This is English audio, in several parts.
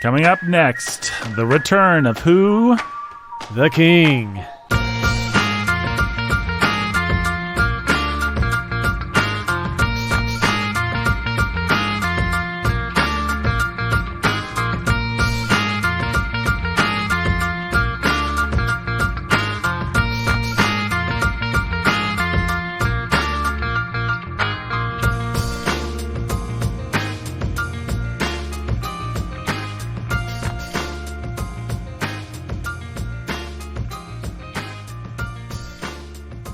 Coming up next, the return of who? The King.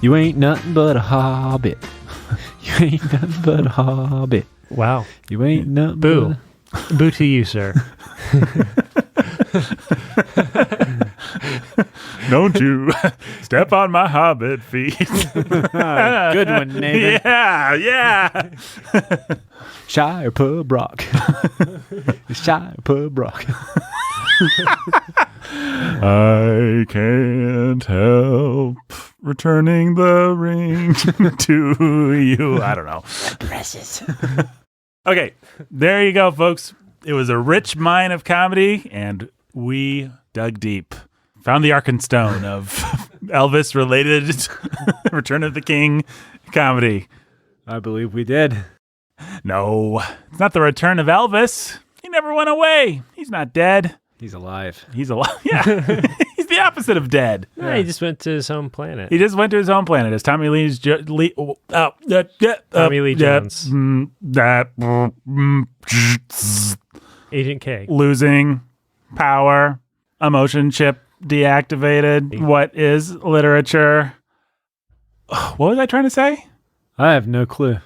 You ain't nothing but a hobbit. You ain't nothing but a hobbit. Wow. You ain't nothing Boo. Boo to you, sir. Don't you step on my hobbit feet. Good one, Nathan. Yeah. Shire Pub Rock. Shire Pub Rock. I can't help returning the ring to you. I don't know. Precious. Okay, there you go, folks. It was a rich mine of comedy, and we dug deep. Found the Arkenstone of Elvis-related Return of the King comedy. I believe we did. No, it's not the return of Elvis. He never went away. He's not dead. He's alive. He's alive. Yeah, he's the opposite of dead. No, he just went to his home planet. He just went to his home planet as Tommy Lee Jones. Agent K. Losing power, emotion chip deactivated. What is literature? What was I trying to say? I have no clue.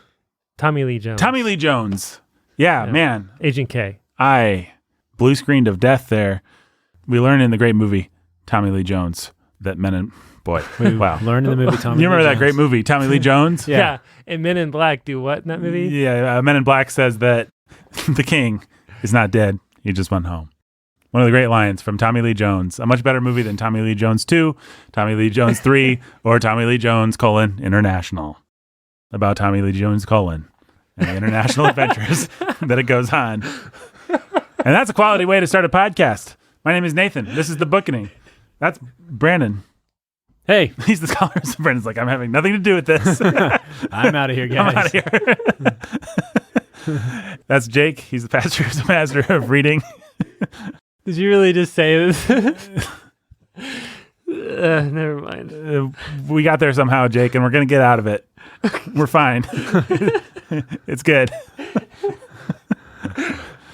Tommy Lee Jones. Tommy Lee Jones. Yeah, man. Agent K. I blue screened of death there. We learned in the great movie Tommy Lee Jones that Men in wow. Learned in the movie Tommy You remember Lee that Jones. great movie Tommy Lee Jones? Yeah. And Men in Black do what in that movie? Yeah, Men in Black says that the king is not dead. He just went home. One of the great lines from Tommy Lee Jones. A much better movie than Tommy Lee Jones 2, Tommy Lee Jones 3, or Tommy Lee Jones, International. About Tommy Lee Jones, and the international adventures that it goes on. And that's a quality way to start a podcast. My name is Nathan. This is the Bookening. That's Brandon. Hey. He's the scholar. So Brandon's like, I'm having nothing to do with this. I'm out of here, guys. I'm out of here. That's Jake. He's the master of reading. Did you really just say this? Never mind. We got there somehow, Jake, and we're going to get out of it. We're fine. It's good.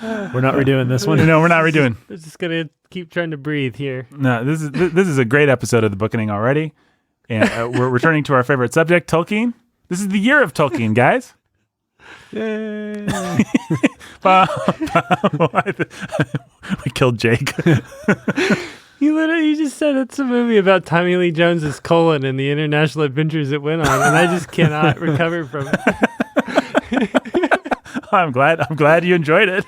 We're not redoing this one. No, we're not redoing. We're just going to keep trying to breathe here. No, this is a great episode of the Bookening already. And we're returning to our favorite subject, Tolkien. This is the year of Tolkien, guys. Yay. We killed Jake. You just said it's a movie about Tommy Lee Jones's colon and the international adventures it went on, and I just cannot recover from it. I'm glad you enjoyed it.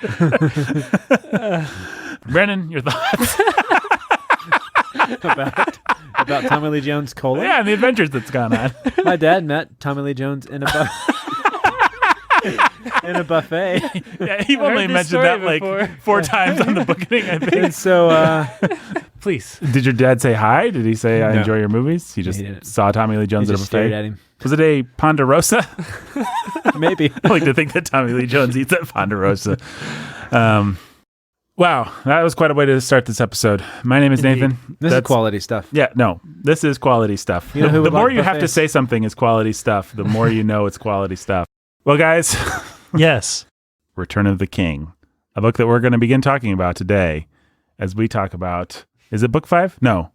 Brandon, your thoughts about Tommy Lee Jones' colon? Yeah, and the adventures that's gone on. My dad met Tommy Lee Jones in a buffet. Yeah, he only mentioned that before. like 4 times on the Bookening, I think. And so, Please. Did your dad say hi? Did he say, I No. enjoy your movies? He just didn't. saw Tommy Lee Jones he at a just stared buffet? at him. Was it a Ponderosa? Maybe. I like to think that Tommy Lee Jones eats at Ponderosa. Wow, that was quite a way to start this episode. My name is Indeed. Nathan. This is quality stuff. Yeah, no, this is quality stuff. You know who The would more like you have to buffets? say something is quality stuff, the more you know it's quality stuff. Well, guys, Yes. Return of the King, a book that we're going to begin talking about today as we talk about, is it book 5? No.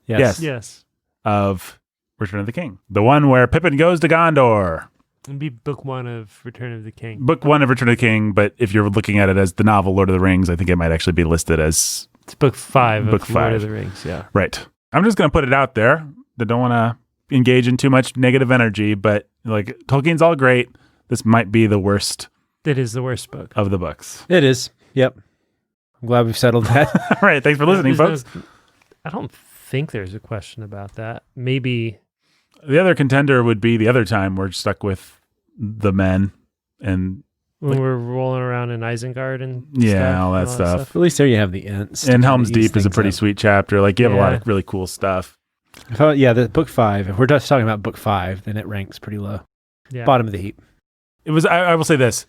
Yes. Yes. Of Return of the King. The one where Pippin goes to Gondor. It'd be book 1 of Return of the King. Book 1 of Return of the King, but if you're looking at it as the novel Lord of the Rings, I think it might actually be listed as It's book 5 Book of Lord 5. of the Rings, yeah. right. I'm just going to put it out there. I don't want to engage in too much negative energy, but like Tolkien's all great. This might be the worst It is the worst book. of the books. It is. Yep. I'm glad we've settled that. All right. Thanks for listening, There's folks. I don't think there's a question about that. Maybe. The other contender would be the other time we're stuck with the men and when we're rolling around in Isengard and all that stuff. At least there you have the Ents. And Helm's Deep is a pretty sweet chapter. Like you have a lot of really cool stuff. The book 5. If we're just talking about book 5, then it ranks pretty low. Yeah. Bottom of the heap. It was. I will say this.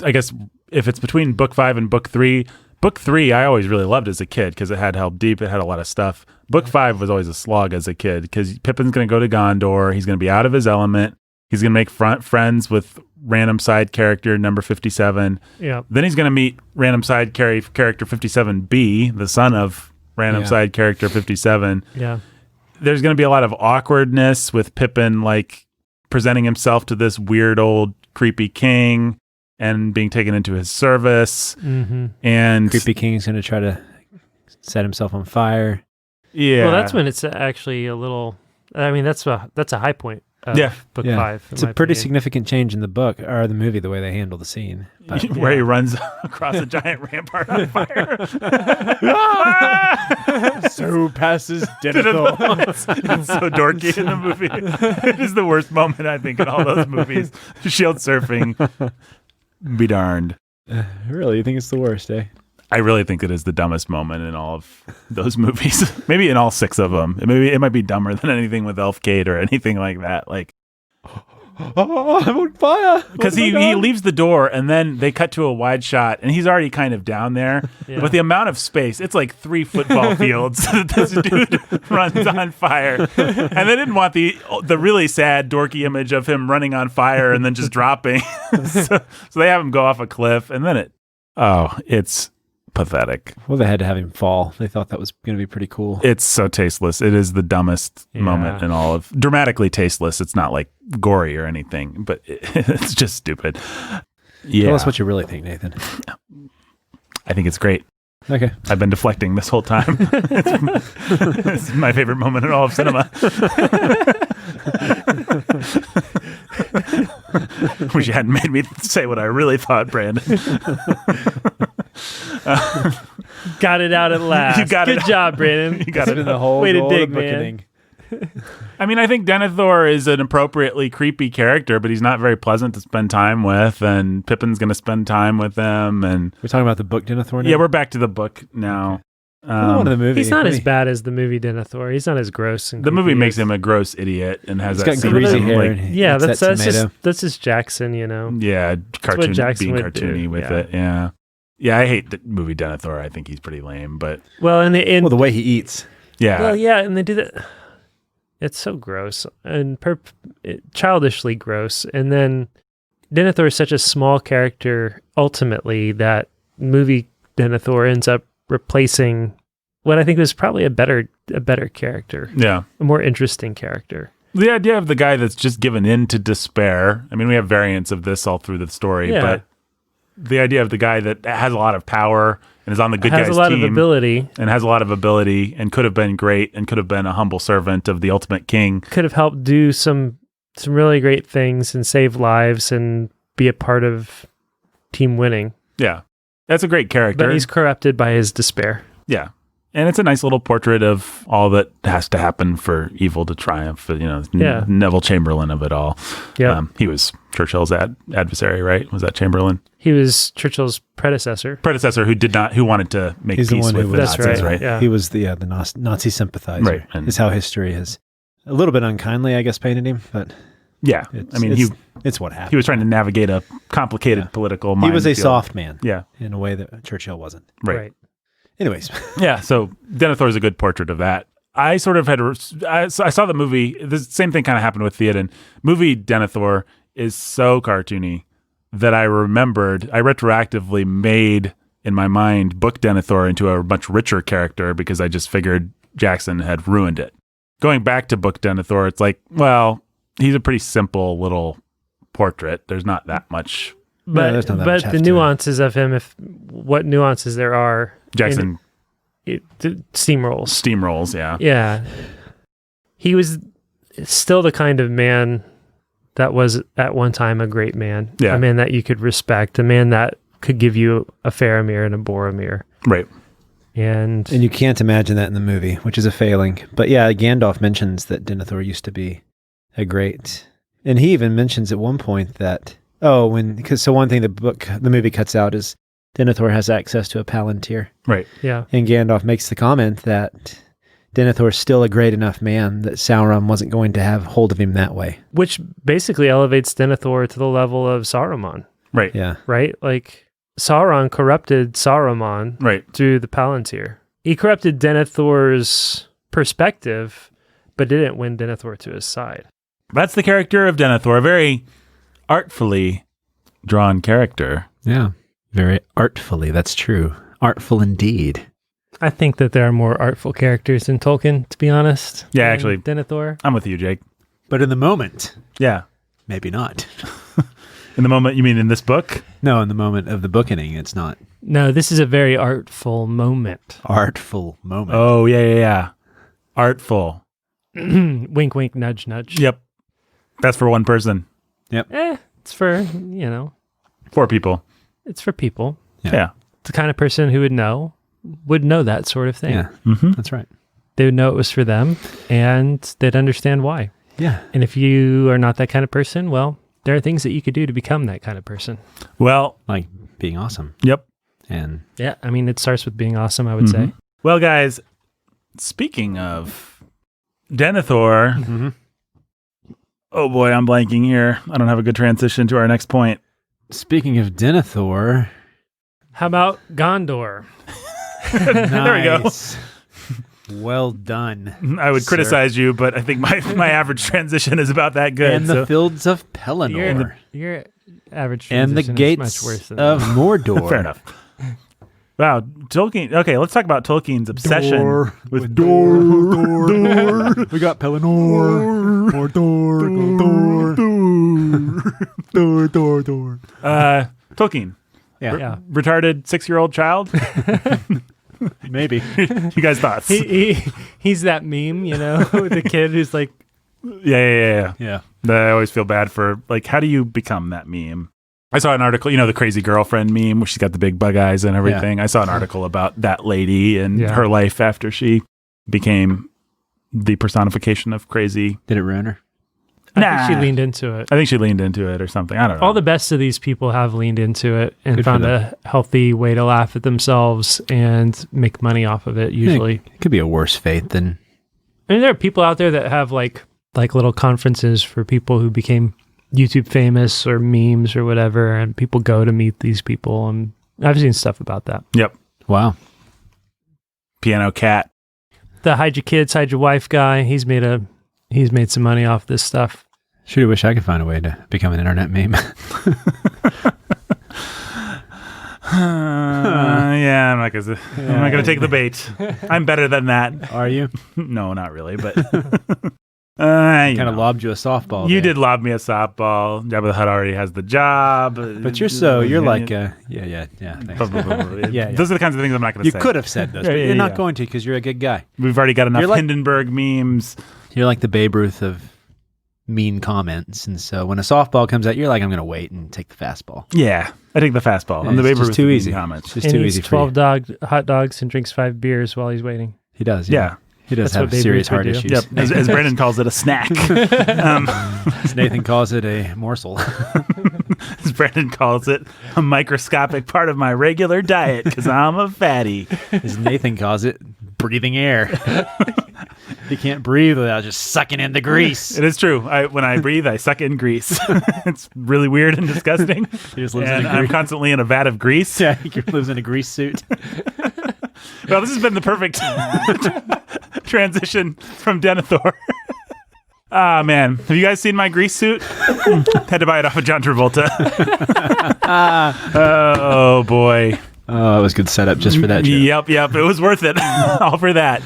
I guess if it's between book 5 and book 3, book 3 I always really loved as a kid because it had Helm Deep. It had a lot of stuff. Book 5 was always a slog as a kid because Pippin's going to go to Gondor. He's going to be out of his element. He's going to make friends with random side character number 57. Yeah. Then he's going to meet random side character 57B, the son of random side character 57. Yeah. There's going to be a lot of awkwardness with Pippin, like presenting himself to this weird old creepy king and being taken into his service. Mm-hmm. And creepy king's going to try to set himself on fire. Yeah. Well, that's when it's actually a little. I mean, that's a high point. Book 5. It's a pretty significant change in the book or the movie, the way they handle the scene. But, where he runs across a giant rampart on fire. So passes Denethor. It's so dorky in the movie. It is the worst moment, I think, in all those movies. Shield surfing. Be darned. Really? You think it's the worst, eh? I really think it is the dumbest moment in all of those movies. Maybe in all 6 of them. It might be dumber than anything with Elfcade or anything like that. Like, oh, I'm on fire. Because he leaves the door and then they cut to a wide shot and he's already kind of down there. Yeah. But the amount of space, it's like 3 football fields that this dude runs on fire. And they didn't want the really sad, dorky image of him running on fire and then just dropping. so they have him go off a cliff and then it's pathetic. Well, they had to have him fall. They thought that was going to be pretty cool. It's so tasteless. It is the dumbest moment in all of... Dramatically tasteless. It's not like gory or anything, but it's just stupid. Yeah. Tell us what you really think, Nathan. I think it's great. Okay. I've been deflecting this whole time. It's my favorite moment in all of cinema. Wish you hadn't made me say what I really thought, Brandon. Got it out at last. You got Good job, Brandon. You got it. The whole way to goal dig, of man. I mean, I think Denethor is an appropriately creepy character, but he's not very pleasant to spend time with, and Pippin's going to spend time with them. And we're talking about the book Denethor now? Yeah, we're back to the book now. The movie. He's not as bad as the movie Denethor. He's not as gross. And the movie makes him a gross idiot and has he's got greasy hair. That's just Jackson, you know. Yeah, being cartoony do. with it. Yeah. Yeah, I hate the movie Denethor. I think he's pretty lame, but the way he eats. Yeah. Well, yeah, and they do that. It's so gross and childishly gross. And then Denethor is such a small character ultimately that movie Denethor ends up replacing what I think was probably a better character. Yeah. A more interesting character. The idea of the guy that's just given in to despair. I mean, we have variants of this all through the story, but the idea of the guy that has a lot of power and is on the good guys team. Has a lot of ability. And has a lot of ability and could have been great and could have been a humble servant of the ultimate king. Could have helped do some really great things and save lives and be a part of team winning. Yeah. That's a great character. But he's corrupted by his despair. Yeah. And it's a nice little portrait of all that has to happen for evil to triumph. Neville Chamberlain of it all. Yeah. He was Churchill's adversary, right? Was that Chamberlain? He was Churchill's predecessor. Who wanted to make peace with the Nazis, right? Yeah. He was the Nazi sympathizer. Right. And is how history has a little bit unkindly, I guess, painted him, but yeah. It's what happened. He was trying to navigate a complicated political minefield. He was a soft man. Yeah. In a way that Churchill wasn't. Right. Anyways. Yeah, so Denethor is a good portrait of that. I sort of I saw the movie. The same thing kind of happened with Theoden. Movie Denethor is so cartoony that I retroactively made in my mind book Denethor into a much richer character because I just figured Jackson had ruined it. Going back to book Denethor, it's like, well, he's a pretty simple little portrait. There's not that much. But the nuances of him, what nuances there are. Jackson steamrolls. Yeah. Yeah. He was still the kind of man that was at one time a great man. Yeah. A man that you could respect, a man that could give you a Faramir and a Boromir. Right. And you can't imagine that in the movie, which is a failing. But yeah, Gandalf mentions that Denethor used to be a great... And he even mentions at one point that Oh, because one thing the movie cuts out is Denethor has access to a Palantir. Right. Yeah. And Gandalf makes the comment that Denethor is still a great enough man that Sauron wasn't going to have hold of him that way. Which basically elevates Denethor to the level of Saruman, Right. Yeah. right? Like Sauron corrupted Saruman Right. through the Palantir. He corrupted Denethor's perspective, but didn't win Denethor to his side. That's the character of Denethor. A very artfully drawn character. Yeah. Very artfully. That's true. Artful indeed. I think that there are more artful characters in Tolkien, to be honest. Yeah, than actually. Denethor. I'm with you, Jake. But in the moment, Yeah. maybe not. In the moment, you mean in this book? No, in the moment of the bookening, it's not No, this is a very artful moment. artful moment. Oh, yeah. Artful. Wink, wink, nudge, nudge. Yep. That's for one person. It's for, 4 people. it's for people. Yeah. The kind of person who would know that sort of thing. Yeah, Mm-hmm. that's right. They would know it was for them, and they'd understand why. Yeah. And if you are not that kind of person, well, there are things that you could do to become that kind of person. Well, Like being awesome. yep. And Yeah, I mean, it starts with being awesome, I would say. Well, guys, speaking of Denethor, oh boy, I'm blanking here. I don't have a good transition to our next point. speaking of Denethor, How about Gondor? There we go. nice. Well done. I would sir. criticize you, but I think my average transition is about that good. And the so- fields of Pelennor. Your average And the transition is gates much worse than of that. Mordor. Fair enough. Wow, Tolkien. Okay, let's talk about Tolkien's obsession with door. We got Pelennor. Door. Tolkien, Yeah. retarded 6-year-old child. Maybe. You guys' thoughts? He's that meme, the kid who's like, Yeah. Yeah. I always feel bad for, like, how do you become that meme? I saw an article, the crazy girlfriend meme where she's got the big bug eyes and everything. I saw an article about that lady and Yeah. her life after she became the personification of crazy. Did it ruin her? I Nah. think she leaned into it. I think she leaned into it or something. I don't know. All the best of these people have leaned into it and Good for found them. a healthy way to laugh at themselves and make money off of it, usually. It could be a worse fate than. I mean, there are people out there that have like little conferences for people who became YouTube famous or memes or whatever, and people go to meet these people, and I've seen stuff about that. Yep. Wow. Piano Cat. The hide your kids, hide your wife guy, he's made some money off this stuff. Sure wish I could find a way to become an internet meme. Yeah, I'm not gonna take the bait. I'm better than that. Are you? No, not really, but Kind of lobbed you a softball. You there. did lob me a softball. Jabba the Hutt already has the job. But you're like, yeah. Thanks. Yeah. Those are the kinds of things I'm not going to You say. could have said those, Yeah, but yeah, you're not yeah. going to because you're a good guy. We've already got enough You're like- Hindenburg memes. You're like the Babe Ruth of mean comments, and so when a softball comes out, you're like, I'm going to wait and take the fastball. Yeah, I take the fastball. I'm the It's Babe just Ruth too of easy. comments. It's just And too eats easy for 12 you. hot dogs and drinks 5 beers while he's waiting. He does. Yeah. He does That's have what Babe serious Ruth would heart do. issues. Yep. As Brandon calls it, a snack. As Nathan calls it a morsel. As Brandon calls it, a microscopic part of my regular diet because I'm a fatty. As Nathan calls it, breathing air. He can't breathe without just sucking in the grease. It is true. When I breathe, I suck in grease. It's really weird and disgusting. He just lives And in a I'm grease. constantly in a vat of grease. Yeah, he lives in a grease suit. Well, this has been the perfect transition from Denethor. Ah, man. Have you guys seen my grease suit? Had to buy it off of John Travolta. Oh, boy. Oh, it was good setup just for that joke. Yep. It was worth it. All for that.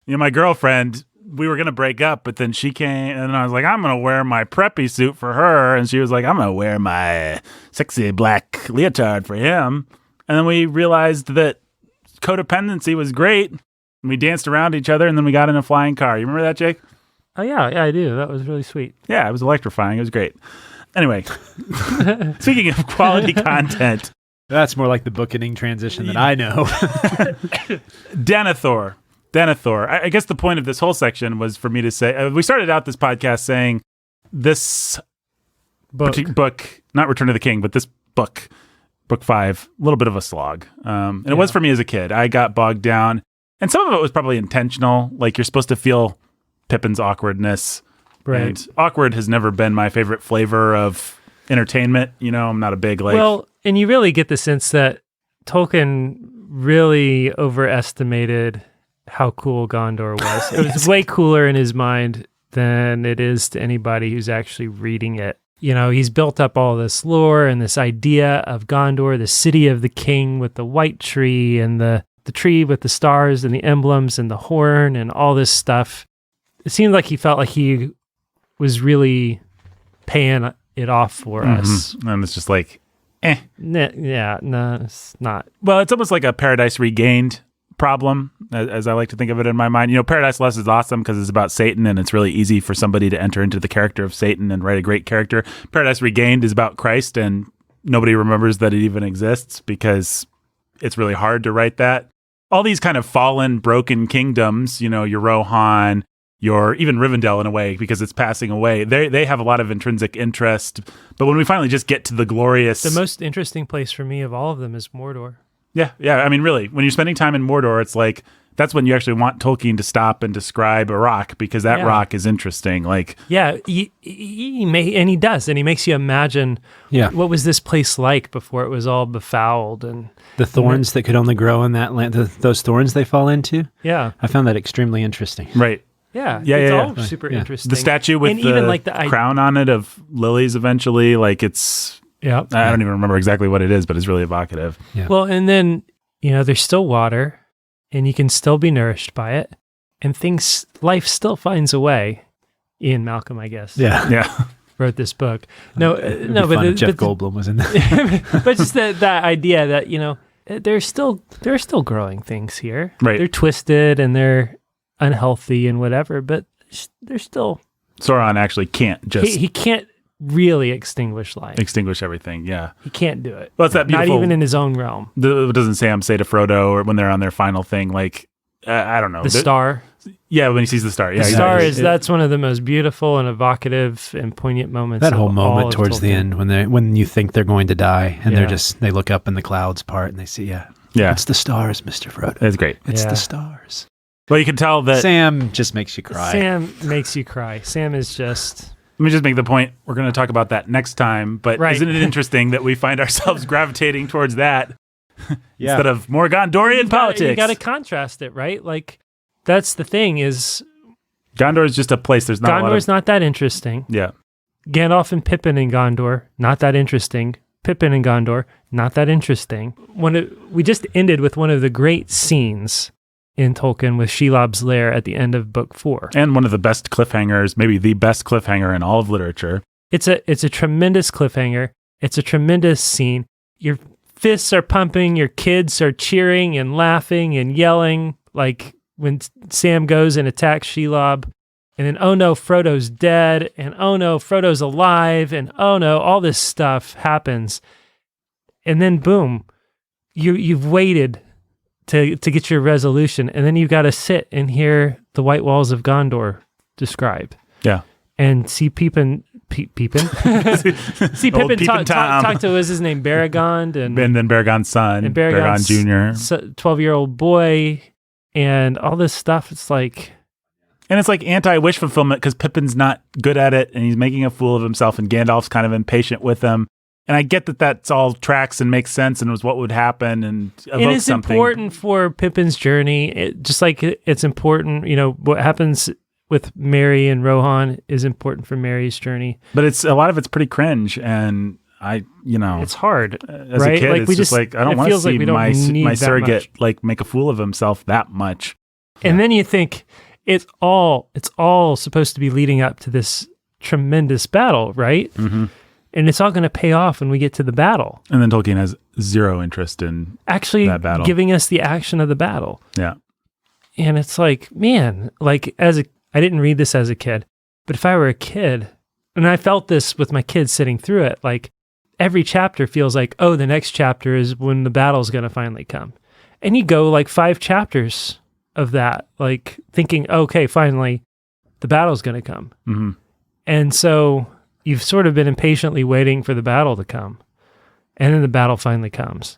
My girlfriend, we were going to break up, but then she came and I was like, I'm going to wear my preppy suit for her. And she was like, I'm going to wear my sexy black leotard for him. And then we realized that codependency was great. And we danced around each other and then we got in a flying car. You remember that, Jake? Oh, yeah, I do. That was really sweet. Yeah, it was electrifying. It was great. Anyway, speaking of quality content, That's more like the bookening transition that I know. Denethor. I guess the point of this whole section was for me to say, we started out this podcast saying this book, not Return of the King, but this book 5, a little bit of a slog. And it was for me as a kid. I got bogged down, and some of it was probably intentional. Like, you're supposed to feel Pippin's awkwardness. Right. And awkward has never been my favorite flavor of entertainment. You know, I'm not a big, like... Well, and you really get the sense that Tolkien really overestimated how cool Gondor was. It was way cooler in his mind than it is to anybody who's actually reading it. You know, he's built up all this lore and this idea of Gondor, the city of the king with the white tree and the tree with the stars and the emblems and the horn and all this stuff. It seemed like he felt like he was really paying it off for us. And it's just like, No, it's not. Well, it's almost like a Paradise Regained problem, as I like to think of it in my mind. You know, Paradise Lost is awesome because it's about Satan, and it's really easy for somebody to enter into the character of Satan and write a great character. Paradise Regained is about Christ, and nobody remembers that it even exists because it's really hard to write that. All these kind of fallen, broken kingdoms, you know, your Rohan, your even Rivendell in a way, because it's passing away. They have a lot of intrinsic interest. But when we finally just get to the glorious... The most interesting place for me of all of them is Mordor. Yeah. I mean, really, when you're spending time in Mordor, it's like, that's when you actually want Tolkien to stop and describe a rock, because that rock is interesting. Like, yeah, he does, and he makes you imagine what was this place like before it was all befouled, and the thorns that could only grow in that land, those thorns they fall into. Yeah, I found that extremely interesting. Right. It's all super interesting. The statue with and the even like crown on it of lilies eventually, like it's... I don't even remember exactly what it is, but it's really evocative. Yeah. Well, and then, you know, there's still water, and you can still be nourished by it, and life still finds a way. Ian Malcolm, I guess. Yeah. Wrote this book. Jeff Goldblum was in there. But just that idea that, you know, there are still growing things here. Right. They're twisted and they're unhealthy and whatever, but they're still... Sauron actually can't just... He can't really extinguish life. Extinguish everything, yeah. He can't do it. Well, it's that beautiful... Not even in his own realm. Doesn't Sam say to Frodo, or when they're on their final thing, like, I don't know. The star. Yeah, when he sees the star. Yeah, the star that's one of the most beautiful and evocative and poignant moments. That whole moment towards the end when you think they're going to die and they look up and the clouds part and they see, it's the stars, Mr. Frodo. It's great. It's the stars. Well, you can tell that... Sam just makes you cry. Sam makes you cry. Sam is just... Let me just make the point. We're going to talk about that next time, but isn't it interesting that we find ourselves gravitating towards that instead of more Gondorian politics? You got to contrast it, right? Like, that's the thing is... Gondor is just a place. There's not Gondor's not that interesting. Yeah. Gandalf and Pippin in Gondor, not that interesting. Pippin and Gondor, not that interesting. We just ended with one of the great scenes in Tolkien with Shelob's Lair at the end of book 4. And one of the best cliffhangers, maybe the best cliffhanger in all of literature. It's a tremendous cliffhanger. It's a tremendous scene. Your fists are pumping, your kids are cheering and laughing and yelling, like when Sam goes and attacks Shelob. And then, oh no, Frodo's dead, and oh no, Frodo's alive, and oh no, all this stuff happens. And then boom, you've waited to get your resolution, and then you got to sit and hear the White Walls of Gondor described. Yeah. And see Pippin see Pippin talk to, what's his name, Baragond, and then Baragond's son, and Baragond Jr., 12-year-old boy, and all this stuff. It's like... And it's like anti-wish fulfillment because Pippin's not good at it, and he's making a fool of himself, and Gandalf's kind of impatient with him. And I get that that's all tracks and makes sense and was what would happen and evoke something. It is important for Pippin's journey, just like it's important, you know, what happens with Merry and Rohan is important for Mary's journey. But a lot of it's pretty cringe, and it's hard, as right? a kid, like it's just like, I don't want to see my surrogate like make a fool of himself that much. And then you think it's all supposed to be leading up to this tremendous battle, right? Mm-hmm. And it's all going to pay off when we get to the battle. And then Tolkien has zero interest in actually that battle, giving us the action of the battle. Yeah. And it's like, man, like I didn't read this as a kid, but if I were a kid, and I felt this with my kids sitting through it, like every chapter feels like, oh, the next chapter is when the battle's going to finally come. And you go like 5 chapters of that, like thinking, okay, finally the battle's going to come. Mm-hmm. And so you've sort of been impatiently waiting for the battle to come. And then the battle finally comes.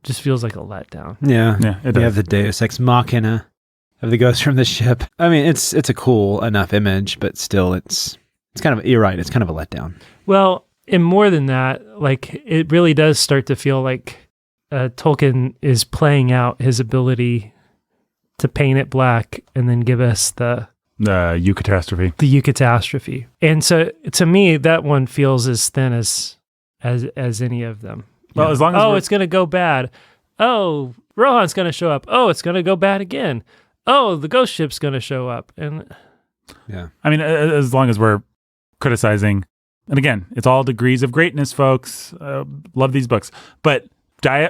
Just feels like a letdown. Yeah. It does. You have the Deus Ex Machina of the ghost from the ship. I mean, it's a cool enough image, but still it's kind of, you're right, it's kind of a letdown. Well, and more than that, like it really does start to feel like Tolkien is playing out his ability to paint it black and then give us the eucatastrophe. The eucatastrophe. And so to me, that one feels as thin as any of them. Well, as long as it's going to go bad. Oh, Rohan's going to show up. Oh, it's going to go bad again. Oh, the ghost ship's going to show up. And yeah, I mean, as long as we're criticizing, and again, it's all degrees of greatness, folks. Love these books, but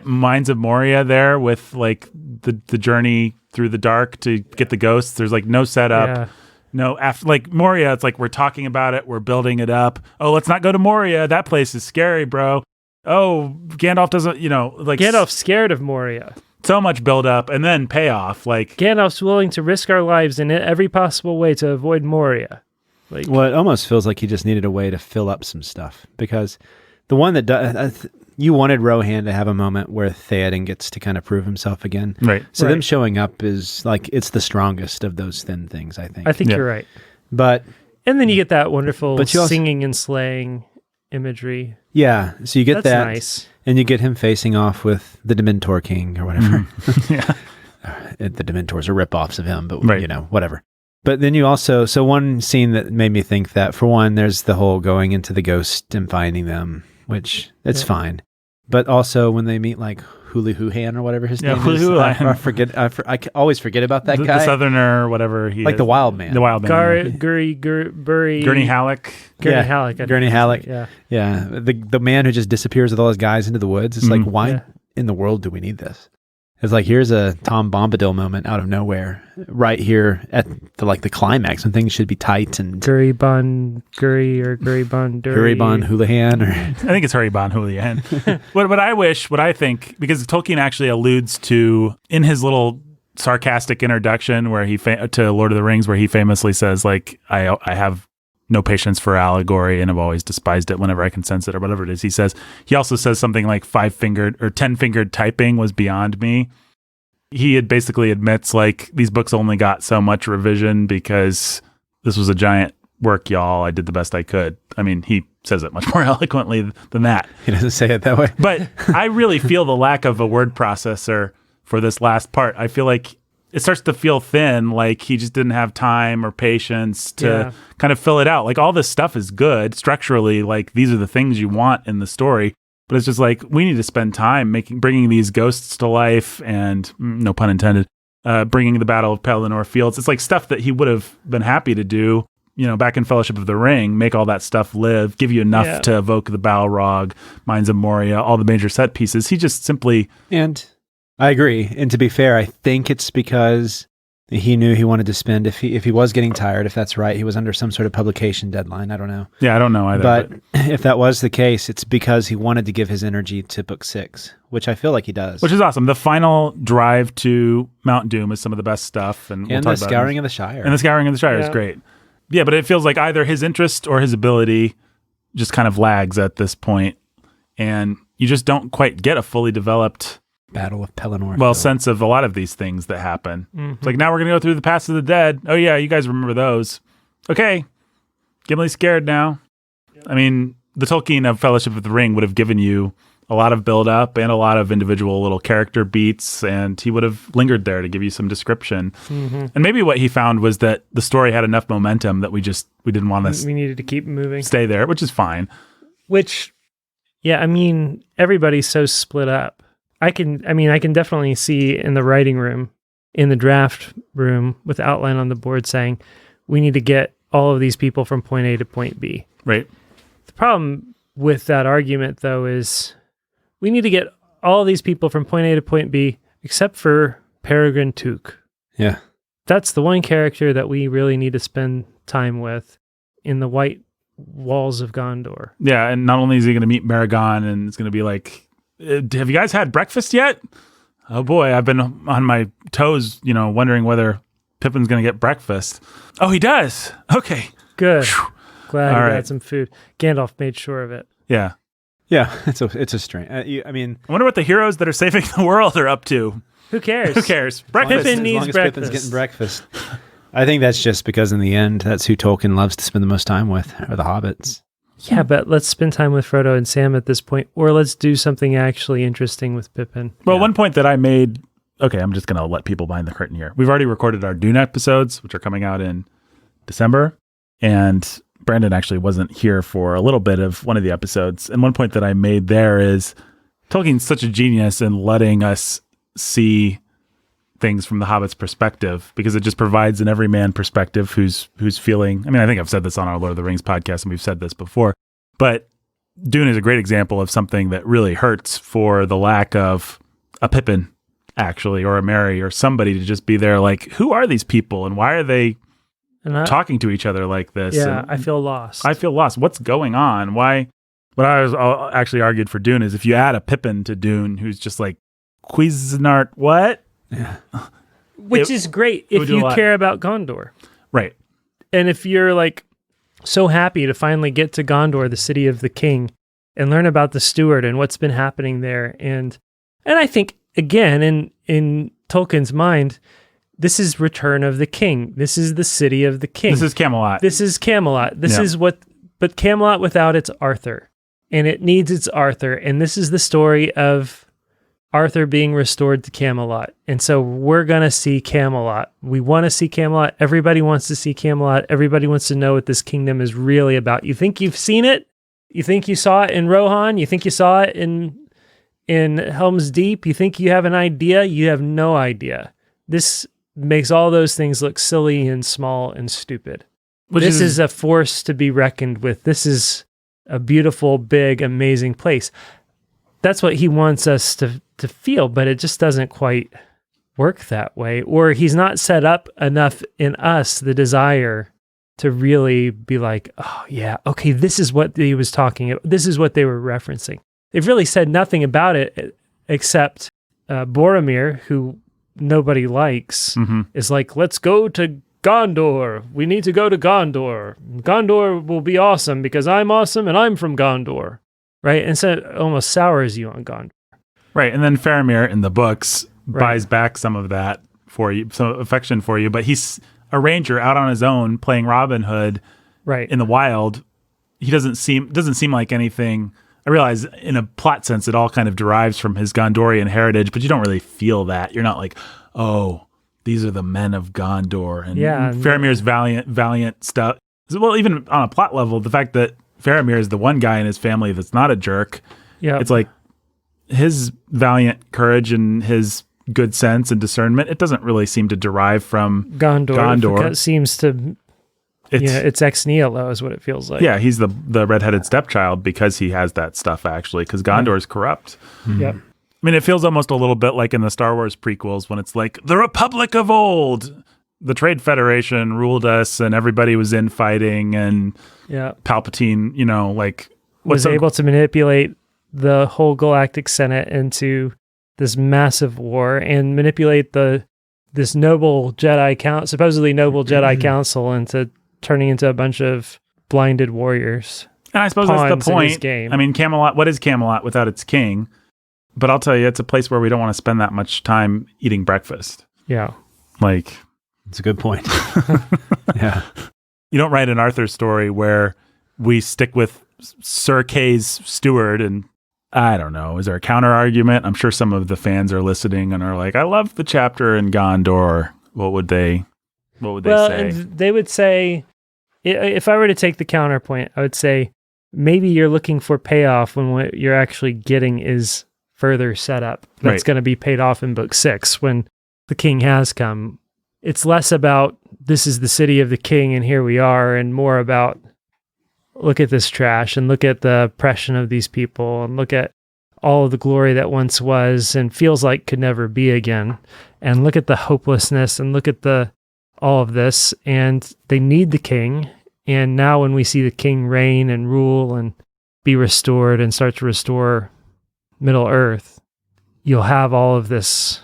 Mines of Moria there with like the journey through the dark to get the ghosts. There's like no setup. Yeah. No, after like Moria, it's like we're talking about it, we're building it up. Oh, let's not go to Moria. That place is scary, bro. Oh, Gandalf doesn't, like Gandalf's scared of Moria. So much build up and then payoff. Like Gandalf's willing to risk our lives in every possible way to avoid Moria. Like, well, it almost feels like he just needed a way to fill up some stuff, because the one that you wanted Rohan to have a moment where Theoden gets to kind of prove himself again. Right. So them showing up is like, it's the strongest of those thin things, I think. I think you're right. But and then you get that wonderful also, singing and slaying imagery. Yeah. So you get That's that. Nice. And you get him facing off with the Dementor King or whatever. Yeah. The Dementors are ripoffs of him, but right. Whatever. But then you also, so one scene that made me think that, for one, there's the whole going into the ghost and finding them, which it's fine. But also when they meet like Houlihan or whatever his name is. I always forget about that guy. The Southerner or whatever he like is. The Wild Man. The Wild Man. Gurney Halleck. Gurney Halleck. Yeah. The man who just disappears with all his guys into the woods. It's like, why in the world do we need this? It's like, here's a Tom Bombadil moment out of nowhere, right here at the climax when things should be tight and Houlihan, or I think it's Hurrybon Houlihan. what I think, because Tolkien actually alludes to in his little sarcastic introduction where to Lord of the Rings, where he famously says like, I have no patience for allegory and have always despised it whenever I can sense it, or whatever it is he says. He also says something like 5-fingered or 10-fingered typing was beyond me. He basically admits like these books only got so much revision because this was a giant work, y'all. I did the best I could. I mean, he says it much more eloquently than that. He doesn't say it that way. But I really feel the lack of a word processor for this last part. I feel like it starts to feel thin, like he just didn't have time or patience to kind of fill it out. Like all this stuff is good structurally, like these are the things you want in the story, but it's just like we need to spend time bringing these ghosts to life, and no pun intended, bringing the Battle of Pelennor Fields. It's like stuff that he would have been happy to do, back in Fellowship of the Ring, make all that stuff live, give you enough to evoke the Balrog, Mines of Moria, all the major set pieces. He just simply I agree. And to be fair, I think it's because he knew he wanted to spend, if he was getting tired, if that's right, he was under some sort of publication deadline. I don't know. Yeah, I don't know either. But if that was the case, it's because he wanted to give his energy to book 6, which I feel like he does. Which is awesome. The final drive to Mount Doom is some of the best stuff. And the Scouring of the Shire. And the Scouring of the Shire is great. Yeah, but it feels like either his interest or his ability just kind of lags at this point, and you just don't quite get a fully developed Battle of Pelennor. Sense of a lot of these things that happen. Mm-hmm. It's like, now we're going to go through the Past of the Dead. Oh yeah, you guys remember those. Okay, Gimli's scared now. I mean, the Tolkien of Fellowship of the Ring would have given you a lot of build-up and a lot of individual little character beats, and he would have lingered there to give you some description. Mm-hmm. And maybe what he found was that the story had enough momentum that we didn't want to... We needed to keep moving. Stay there, which is fine. Everybody's so split up. I can definitely see in the writing room, in the draft room, with the outline on the board saying, we need to get all of these people from point A to point B. Right. The problem with that argument, though, is we need to get all of these people from point A to point B, except for Peregrine Took. Yeah. That's the one character that we really need to spend time with in the White Walls of Gondor. Yeah, and not only is he going to meet Maragon, and it's going to be like, have you guys had breakfast yet? Oh boy, I've been on my toes, wondering whether Pippin's going to get breakfast. Oh, he does. Okay. Good. Whew. Glad All you right. got some food. Gandalf made sure of it. Yeah. Yeah, it's a strange. I mean, I wonder what the heroes that are saving the world are up to. Who cares? Who cares? Breakfast. Pippin needs as long as breakfast. Pippin's getting breakfast. I think that's just because in the end, that's who Tolkien loves to spend the most time with, are the hobbits. Yeah, but let's spend time with Frodo and Sam at this point, or let's do something actually interesting with Pippin. Well, Yeah. one point that I made, okay, I'm just going to let people behind the curtain here. We've already recorded our Dune episodes, which are coming out in December. And Brandon actually wasn't here for a little bit of one of the episodes. And one point that I made there is Tolkien's such a genius in letting us see things from the Hobbit's perspective, because it just provides an everyman perspective who's feeling, I mean, I think I've said this on our Lord of the Rings podcast and we've said this before, but Dune is a great example of something that really hurts for the lack of a Pippin actually, or a Merry or somebody to just be there like, who are these people and why are they talking to each other like this? Yeah, And I feel lost. I feel lost. What's going on? Why? What I was actually argued for Dune is if you add a Pippin to Dune who's just like, Cuisinart, what? Yeah. Which is great would if do a you lot. care about Gondor. Right. And if you're like so happy to finally get to Gondor, the city of the king, and learn about the steward and what's been happening there. And I think, again, in Tolkien's mind, this is Return of the King. This is the city of the king. This is Camelot. This is Camelot. This Yeah. is but Camelot without its Arthur. And it needs its Arthur. And this is the story of Arthur being restored to Camelot. And so we're going to see Camelot. We want to see Camelot. Everybody wants to see Camelot. Everybody wants to know what this kingdom is really about. You think you've seen it? You think you saw it in Rohan? You think you saw it in Helm's Deep? You think you have an idea? You have no idea. This makes all those things look silly and small and stupid. This is a force to be reckoned with. This is a beautiful, big, amazing place. That's what he wants us to feel, but it just doesn't quite work that way. Or he's not set up enough in us, the desire, to really be like, oh yeah, okay, this is what he was talking about. This is what they were referencing. They've really said nothing about it except Boromir, who nobody likes, is like, let's go to Gondor. We need to go to Gondor. Gondor will be awesome because I'm awesome and I'm from Gondor. Right? And so it almost sours you on Gondor. Right. And then Faramir in the books buys back some of that for you, some affection for you, but he's a ranger out on his own playing Robin Hood in the wild. He doesn't seem like anything. I realize in a plot sense, it all kind of derives from his Gondorian heritage, but you don't really feel that. You're not like, oh, these are the men of Gondor. And Faramir's valiant stuff. Well, even on a plot level, the fact that Faramir is the one guy in his family that's not a jerk. Yeah, it's like his valiant courage and his good sense and discernment. It doesn't really seem to derive from Gondor. It seems to, it's ex nihilo is what it feels like. Yeah, he's the redheaded stepchild because he has that stuff actually. Because Gondor is corrupt. Yep. I mean, it feels almost a little bit like in the Star Wars prequels when it's like the Republic of old. The Trade Federation ruled us and everybody was infighting and Palpatine, was able to manipulate the whole Galactic Senate into this massive war and manipulate this supposedly noble Jedi Council into turning into a bunch of blinded warriors. And I suppose that's the point. Game. I mean, Camelot, what is Camelot without its king? But I'll tell you, it's a place where we don't want to spend that much time eating breakfast. Yeah. It's a good point. Yeah. You don't write an Arthur story where we stick with Sir Kay's steward and I don't know. Is there a counter argument? I'm sure some of the fans are listening and are like, I love the chapter in Gondor. What would they say? They would say, if I were to take the counterpoint, I would say maybe you're looking for payoff when what you're actually getting is further setup. That's going to be paid off in book 6 when the king has come. It's less about this is the city of the king and here we are, and more about look at this trash and look at the oppression of these people and look at all of the glory that once was and feels like could never be again. And look at the hopelessness and look at all of this. And they need the king. And now when we see the king reign and rule and be restored and start to restore Middle Earth, you'll have all of this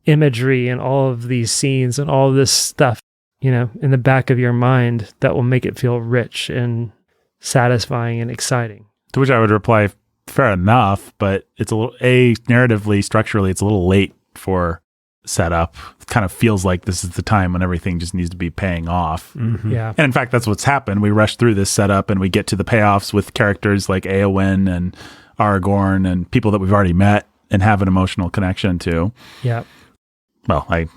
imagery and all of these scenes and all of this stuff in the back of your mind that will make it feel rich and satisfying and exciting. To which I would reply, fair enough, but it's a little, narratively, structurally, it's a little late for setup. It kind of feels like this is the time when everything just needs to be paying off. Mm-hmm. Yeah. And in fact, that's what's happened. We rush through this setup and we get to the payoffs with characters like Eowyn and Aragorn and people that we've already met and have an emotional connection to. Yeah. Well, I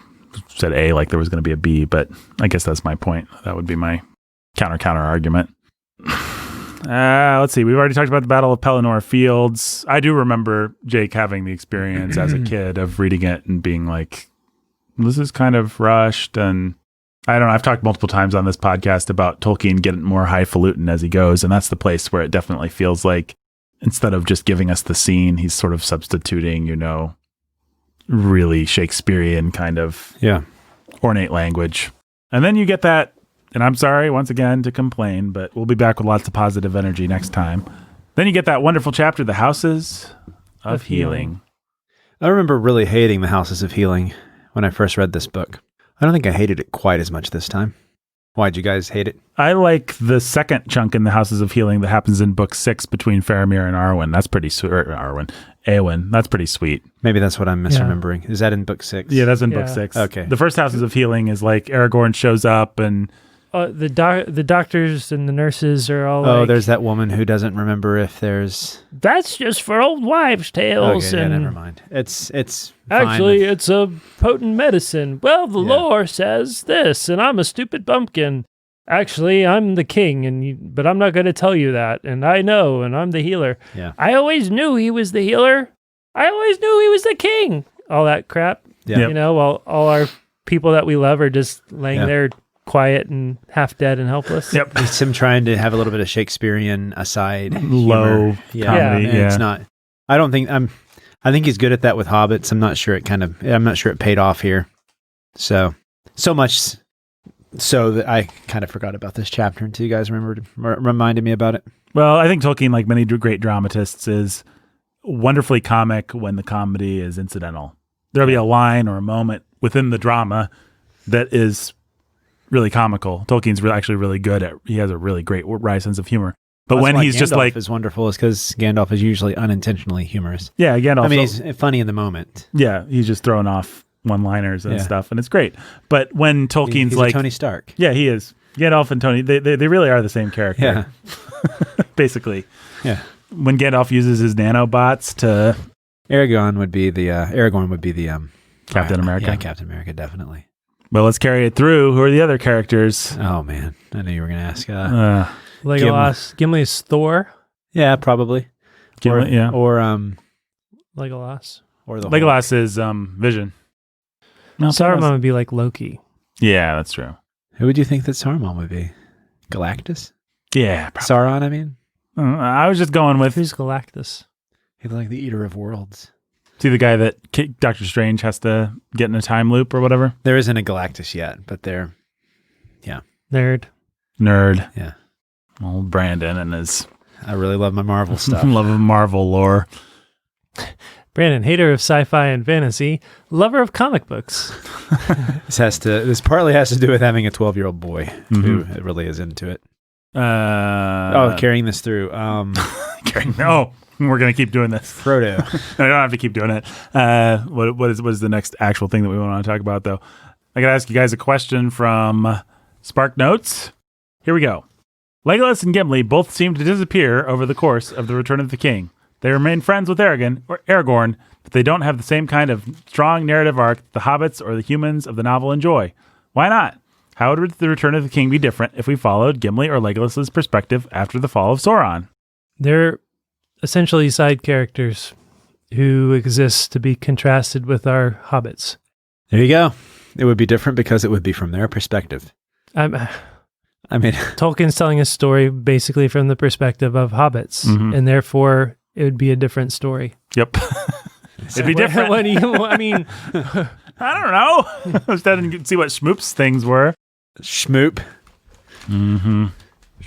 said A like there was going to be a B, but I guess that's my point. That would be my counter argument. Let's see. We've already talked about the Battle of Pelennor Fields. I do remember Jake having the experience as a kid of reading it and being like, this is kind of rushed. And I don't know. I've talked multiple times on this podcast about Tolkien getting more highfalutin as he goes. And that's the place where it definitely feels like instead of just giving us the scene, he's sort of substituting, really Shakespearean kind of ornate language. And then you get that, and I'm sorry once again to complain, but we'll be back with lots of positive energy next time. Then you get that wonderful chapter, The Houses of Healing. I remember really hating The Houses of Healing when I first read this book. I don't think I hated it quite as much this time. Why'd you guys hate it? I like the second chunk in the Houses of Healing that happens in book 6 between Faramir and Arwen. That's pretty sweet. Eowyn. That's pretty sweet. Maybe that's what I'm misremembering. Is that in book 6? Yeah, that's in book 6. Okay. The first Houses of Healing is like Aragorn shows up and... the doctors and the nurses are all Oh, like, there's that woman who doesn't remember if there's... that's just for old wives' tales. Okay, and never mind. It's actually, fine. it's a potent medicine. Well, the lore says this, and I'm a stupid bumpkin. Actually, I'm the king, but I'm not going to tell you that. And I know, and I'm the healer. Yeah. I always knew he was the healer. I always knew he was the king. All that crap. Yeah. While all our people that we love are just laying there quiet and half dead and helpless. Yep. It's him trying to have a little bit of Shakespearean aside. Low humor. comedy. And it's not... I think he's good at that with hobbits. I'm not sure it paid off here. So much so that I kind of forgot about this chapter until you guys reminded me about it. Well, I think Tolkien, like many great dramatists, is wonderfully comic when the comedy is incidental. There'll be a line or a moment within the drama that is really comical. Tolkien's actually really good at, he has a really great wry sense of humor. But when he's just like... is wonderful is because Gandalf is usually unintentionally humorous. Yeah, Gandalf. I mean, he's funny in the moment. Yeah, he's just throwing off one-liners and stuff, and it's great. But when Tolkien's he's like... Tony Stark. Yeah, he is. Gandalf and Tony, they really are the same character. Yeah. Basically. Yeah. When Gandalf uses his nanobots to... Aragorn would be the... Captain America. Yeah, Captain America, definitely. Well, let's carry it through. Who are the other characters? Oh, man. I knew you were going to ask. Legolas. Gimli's Thor. Yeah, probably. Gimli, Or Legolas. Or the Legolas is Vision. No, Saruman would be like Loki. Yeah, that's true. Who would you think that Saruman would be? Galactus? Yeah, probably. Sauron, I mean? I was just going with... Who's Galactus? He's like the Eater of Worlds. See the guy that Doctor Strange has to get in a time loop or whatever? There isn't a Galactus yet, but they're... Yeah. Nerd. Yeah. Old Brandon and his... I really love my Marvel stuff. Love of Marvel lore. Brandon, hater of sci-fi and fantasy, lover of comic books. This partly has to do with having a 12-year-old boy who really is into it. Carrying this through. No, we're going to keep doing this. Frodo. No, I don't have to keep doing it. What is the next actual thing that we want to talk about, though? I got to ask you guys a question from Spark Notes. Here we go. Legolas and Gimli both seem to disappear over the course of The Return of the King. They remain friends with Aragorn, but they don't have the same kind of strong narrative arc the hobbits or the humans of the novel enjoy. Why not? How would The Return of the King be different if we followed Gimli or Legolas's perspective after the fall of Sauron? They're essentially side characters who exist to be contrasted with our hobbits. There you go. It would be different because it would be from their perspective. I mean, Tolkien's telling a story basically from the perspective of hobbits, and therefore it would be a different story. Yep. It'd be different. I mean, I don't know. I was trying to see what Schmoop's things were. Schmoop. Mm-hmm.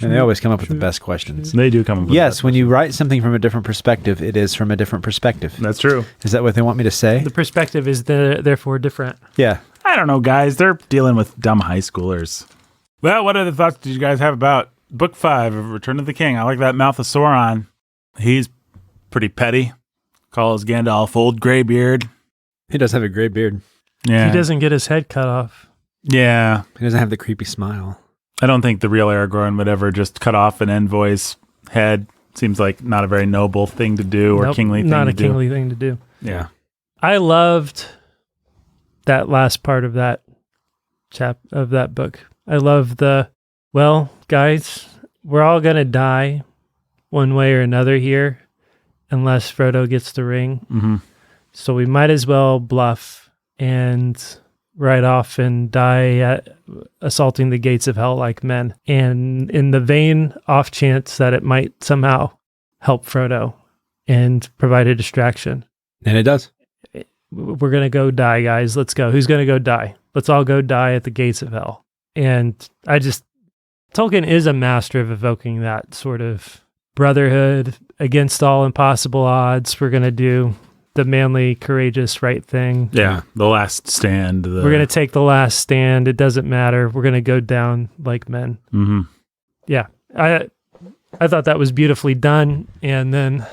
And they always come up with the best questions. They do come up with Yes, when you write something from a different perspective, it is from a different perspective. That's true. Is that what they want me to say? the perspective is therefore different. Yeah. I don't know, guys. They're dealing with dumb high schoolers. Well, what other thoughts did you guys have about Book 5 of Return of the King? I like that Mouth of Sauron. He's pretty petty. Calls Gandalf old graybeard. He does have a gray beard. Yeah. He doesn't get his head cut off. Yeah. He doesn't have the creepy smile. I don't think the real Aragorn would ever just cut off an envoy's head. Seems like not a very noble thing to do or kingly thing to do. Not a kingly thing to do. Yeah. I loved that last part of that book. I love well, guys, we're all going to die one way or another here unless Frodo gets the ring. Mm-hmm. So we might as well bluff and ride off and die at assaulting the gates of hell like men. And in the vain off chance that it might somehow help Frodo and provide a distraction. And it does. We're going to go die, guys. Let's go. Who's going to go die? Let's all go die at the gates of hell. And Tolkien is a master of evoking that sort of brotherhood against all impossible odds. We're going to do the manly, courageous, right thing. Yeah, the last stand. We're going to take the last stand. It doesn't matter. We're going to go down like men. Mm-hmm. Yeah, I thought that was beautifully done. And then,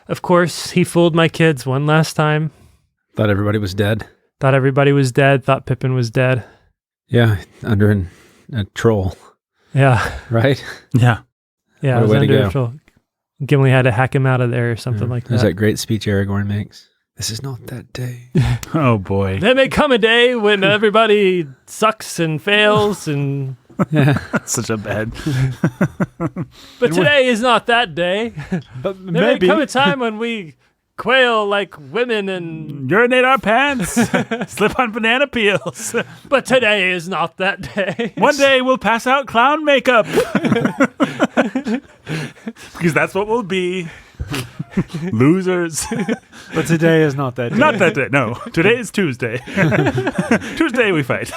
of course, he fooled my kids one last time. Thought everybody was dead. Thought everybody was dead. Thought Pippin was dead. Yeah, under a troll. Yeah. Right? Yeah. Yeah, What a it was way to under go. a troll. Gimli had to hack him out of there or something like There's that. that great speech Aragorn makes. This is not that day. Oh, boy. There may come a day when everybody sucks and fails, and Yeah. That's such a bad... but today is not that day. But There may come a time when we quail like women, and Urinate our pants. Slip on banana peels. but today is not that day. One day we'll pass out clown makeup. Because that's what we'll be. Losers. But today is not that day. Not that day. No. Today is Tuesday. Tuesday we fight.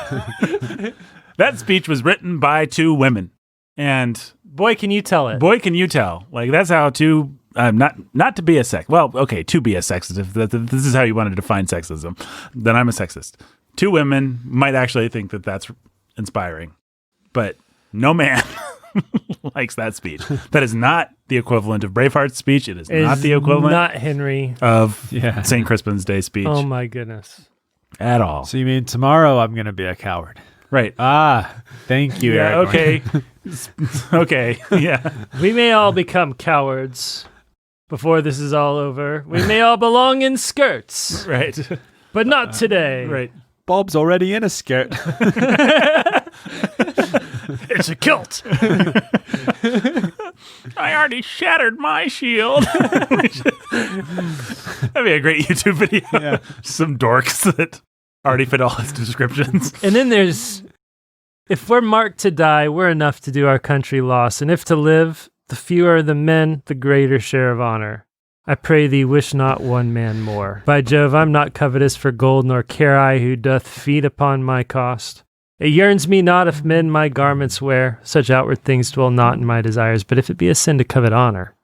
That speech was written by two women. And Boy, can you tell it? boy, can you tell. Like, that's how two... not to be a sex. Well, okay, to be a sexist. If this is how you want to define sexism, then I'm a sexist. Two women might actually think that that's inspiring, but no man likes that speech. That is not the equivalent of Braveheart's speech. It is not the equivalent Not Henry. of Yeah. St. Crispin's Day speech Oh my goodness. at all. So you mean tomorrow I'm going to be a coward? Right. Ah, thank you, Yeah, Aragorn. okay. Okay, yeah. We may all become cowards before this is all over. We may all belong in skirts, Right. but not today. Right. Bob's already in a skirt. It's a kilt. I already shattered my shield. That'd be a great YouTube video. Yeah. Some dorks that already fit all his descriptions. And then there's, if we're marked to die, we're enough to do our country loss. And if to live, the fewer the men, the greater share of honor. I pray thee, wish not one man more. By Jove, I'm not covetous for gold, nor care I who doth feed upon my cost. It yearns me not if men my garments wear, such outward things dwell not in my desires, but if it be a sin to covet honor,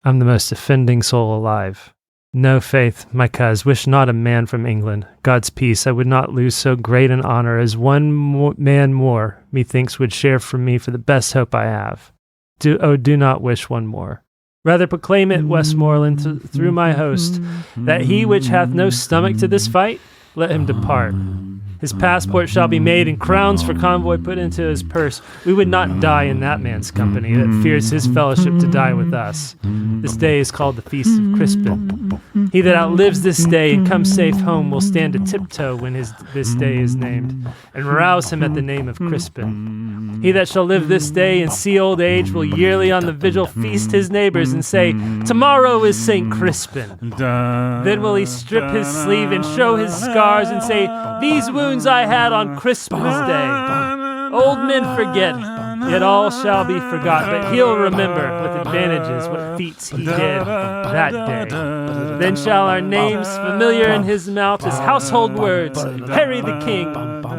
I'm the most offending soul alive. No, faith, my coz, wish not a man from England. God's peace, I would not lose so great an honor as one man more, methinks, would share from me for the best hope I have. Do not wish one more. Rather proclaim it, Westmoreland, through my host, that he which hath no stomach to this fight, let him depart. His passport shall be made, and crowns for convoy put into his purse. We would not die in that man's company that fears his fellowship to die with us. This day is called the Feast of Crispin. He that outlives this day and comes safe home will stand a tiptoe when this day is named, and rouse him at the name of Crispin. He that shall live this day and see old age will yearly on the vigil feast his neighbors and say, "Tomorrow is St. Crispin." Then will he strip his sleeve and show his scars and say, "These wounds I had on Christmas Day." Old men forget, yet all shall be forgot, but he'll remember with advantages what feats he did that day. Then shall our names, familiar in his mouth as household words, Harry the King,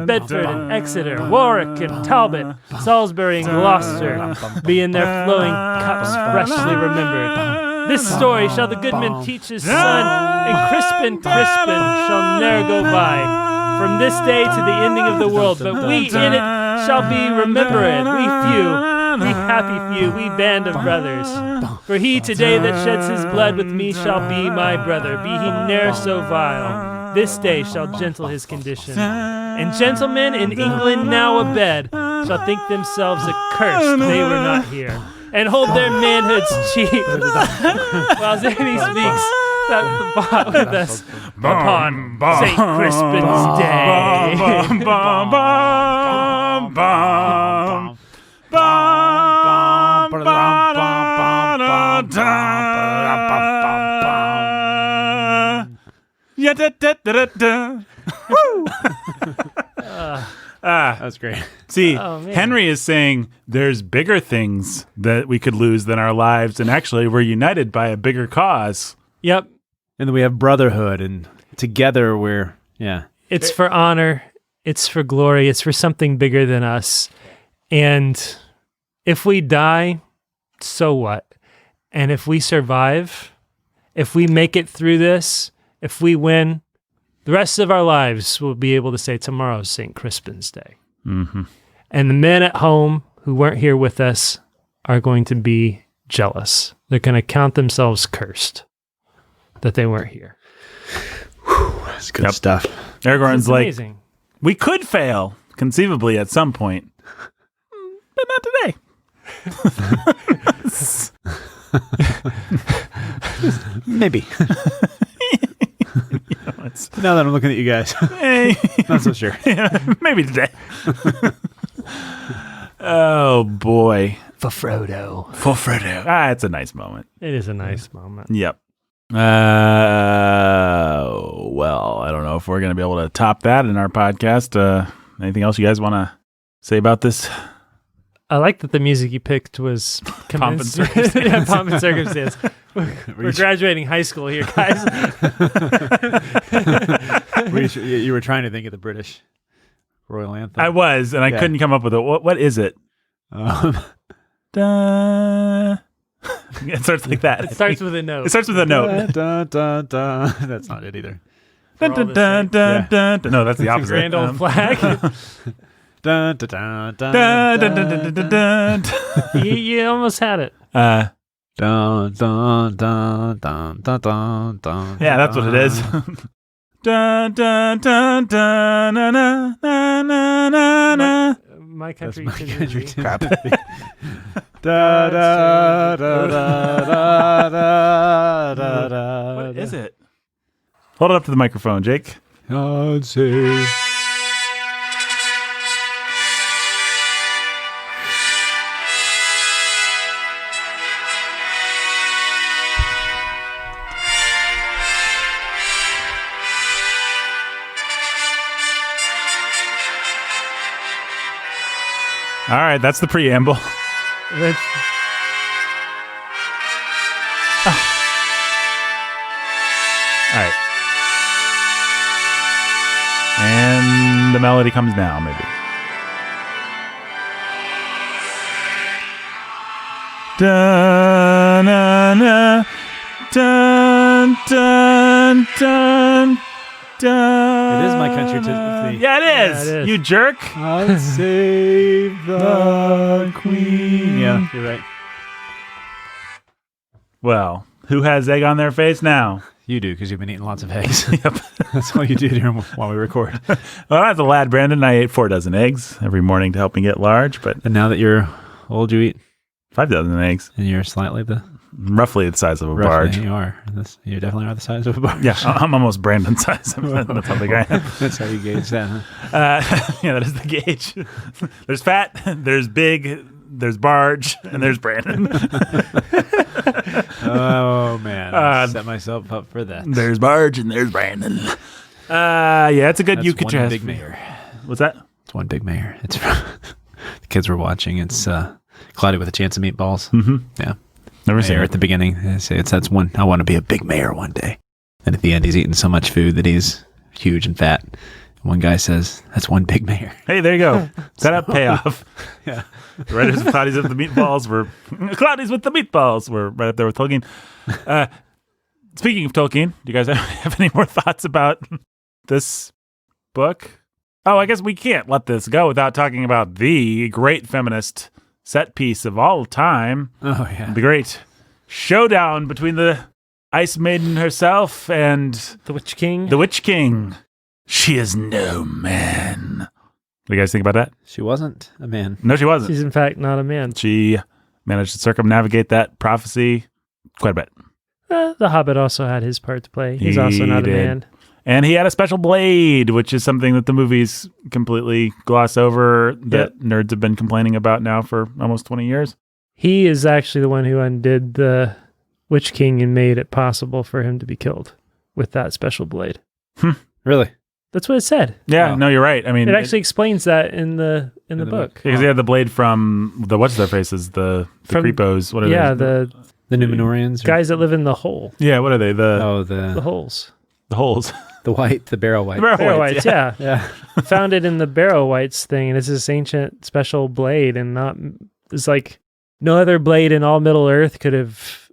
Bedford and Exeter, Warwick and Talbot, Salisbury and Gloucester, be in their flowing cups freshly remembered. This story shall the good man teach his son, and Crispin shall ne'er go by. from this day to the ending of the world, but we in it shall be remembered. We happy few, we band of brothers. For he today that sheds his blood with me shall be my brother, be he ne'er so vile. This day shall gentle his condition. And gentlemen in England now abed shall think themselves accursed they were not here, and hold their manhoods cheap, while Zanny speaks that the pot with us upon St. Crispin's Day. That's great. See, Henry is saying there's bigger things that we could lose than our lives, and actually we're united by a bigger cause. Yep. And then we have brotherhood, and together we're, It's for honor. It's for glory. It's for something bigger than us. And if we die, so what? And if we survive, if we make it through this, if we win, the rest of our lives we'll be able to say tomorrow's St. Crispin's Day. Mm-hmm. And the men at home who weren't here with us are going to be jealous. They're going to count themselves cursed that they weren't here. That's good stuff. Aragorn's It's like, amazing. we could fail, conceivably, at some point, but not today. Maybe. Now that I'm looking at you guys, not so sure. Maybe today. Oh, boy. For Frodo. It's a nice moment. It is a nice moment. Yep. Well, I don't know if we're going to be able to top that in our podcast. Anything else you guys want to say about this? I like that the music you picked was Pomp and circumstance. Yeah, pomp and circumstance. We're graduating high school here, guys. You were trying to think of the British royal anthem. I was, and I couldn't come up with it. What is it? Da. It starts like that. It starts with a note. It starts with a note. That's not it either. Dun, dun, dun, dun, dun, dun. No, that's the opposite. Grand old flag. Dun, dun, dun, dun, Dun, dun, dun, dun, dun, dun. You almost had it. dun, dun, dun, dun, dun, dun, dun, Yeah, that's what it is. Dun, dun, dun, dun, na, na, na, na, na, na. My That's country. my country. Crap. Da, da, da, da, da, da, da, What is it? Hold it up to the microphone, Jake. God save. All right, that's the preamble. Which, All right. And the melody comes now, maybe. Dun, na, na, dun, dun, dun, dun. It is my country to Yeah, it is. Yeah, it is. You jerk. God save the Queen. Yeah, you're right. Well, who has egg on their face now? You do, because you've been eating lots of eggs. Yep. That's all you do while we record. Well, as a lad, Brandon, I ate 4 dozen eggs every morning to help me get large, but And now that you're old, you eat, 5 dozen eggs, and you're slightly roughly the size of a roughly, barge. You are. You definitely are the size of a barge. Yeah, I'm almost Brandon's size. That's how big I am. That's how you gauge that, huh? Yeah, that is the gauge. There's fat, there's big, there's barge, and there's Brandon. Oh, man. I set myself up for that. There's barge and there's Brandon. Yeah, it's a good That's Yucca one Jazz. big mayor. What's that? It's one big mayor. It's the kids were watching. It's Cloudy with a Chance of Meatballs. Mm-hmm. Yeah. Never seen Mayor it. at the beginning. They say that's one. I want to be a big mayor one day. And at the end, he's eating so much food that he's huge and fat. One guy says, "That's one big mayor." Hey, there you go. Set up payoff. Yeah. The writers of Cloudies with the Meatballs were Cloudies with the Meatballs were right up there with Tolkien. Speaking of Tolkien, do you guys have any more thoughts about this book. Oh, I guess we can't let this go without talking about the great feminist set piece of all time. Oh, yeah. The great showdown between the Ice Maiden herself and The Witch King. the Witch King. She is no man. What do you guys think about that? She wasn't a man. No, she wasn't. She's in fact not a man. She managed to circumnavigate that prophecy quite a bit. The Hobbit also had his part to play. He's He also not did. a man. And he had a special blade, which is something that the movies completely gloss over that nerds have been complaining about now for almost 20 years. He is actually the one who undid the Witch King and made it possible for him to be killed with that special blade. Really? That's what it said. Yeah, Wow. no, you're right. I mean, It actually explains that in the book. because he had the blade from the what's their faces, the From- creepos. What are Yeah, they? The Numenorians? guys that live in the hole. Yeah, what are they? Oh, The holes. The holes. the barrel white. Barrow Whites, yeah. Yeah. Found it in the Barrow Whites thing, and it's this ancient special blade, and it's like no other blade in all Middle Earth could have.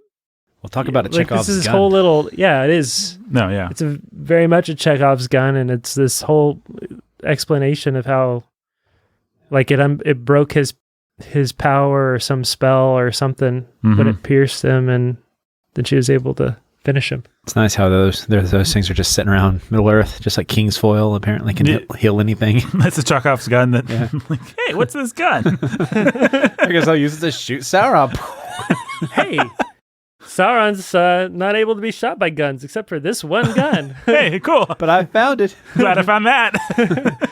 We'll talk about a Chekhov's This is gun. whole little, it is. No, yeah. It's very much a Chekhov's gun, and it's this whole explanation of how, like it broke his power or some spell or something, but it pierced him, and then she was able to finish him. It's nice how those things are just sitting around Middle Earth, just like King's foil apparently can heal anything. That's a Chekhov's gun that, like, hey, what's this gun? I guess I'll use it to shoot Sauron. Hey, Sauron's not able to be shot by guns except for this one gun. Hey, cool. But I found it. Glad I found that.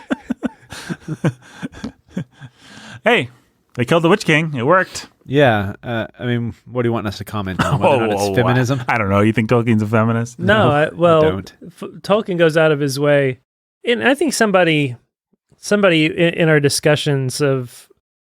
Hey, they killed the Witch King. It worked. Yeah. I mean, what do you want us to comment on? Whether or not it's feminism? I don't know. You think Tolkien's a feminist? No, I don't. Tolkien goes out of his way, and I think somebody in our discussions of